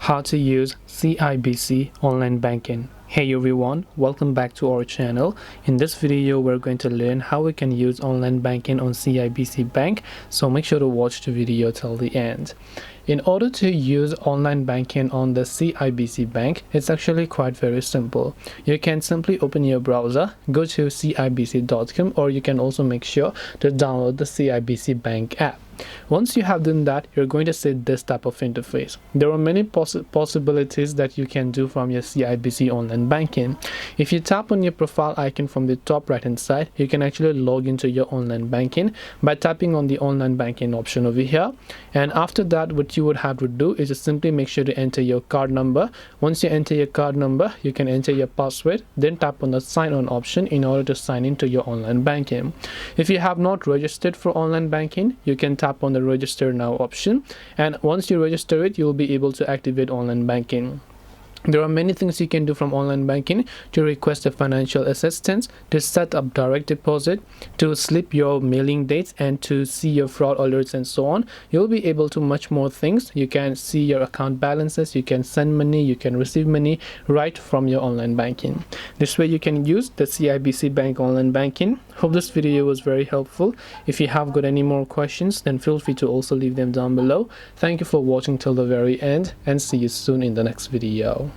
How to use CIBC online banking. Hey everyone, welcome back to our channel. In this video we're going to learn how we can use online banking on CIBC Bank, so make sure to watch the video till the end. In order to use online banking on the CIBC Bank, it's actually quite very simple. You can simply open your browser, go to cibc.com, or you can also make sure to download the CIBC Bank app. Once you have done that, you're going to see this type of interface. There are many possibilities that you can do from your CIBC online banking. If you tap on your profile icon from the top right hand side, you can actually log into your online banking by tapping on the online banking option over here. And after that, what you would have to do is just simply make sure to enter your card number. Once you enter your card number, you can enter your password, then tap on the sign on option in order to sign into your online banking. If you have not registered for online banking, you can tap on the register now option, and once you register it, you'll be able to activate online banking. There are many things you can do from online banking: to request a financial assistance, to set up direct deposit, to slip your mailing dates, and to see your fraud alerts and so on. You'll be able to much more things. You can see your account balances, you can send money, you can receive money right from your online banking. This way you can use the CIBC Bank online banking. Hope this video was very helpful. If you have got any more questions, then feel free to also leave them down below. Thank you for watching till the very end, and see you soon in the next video.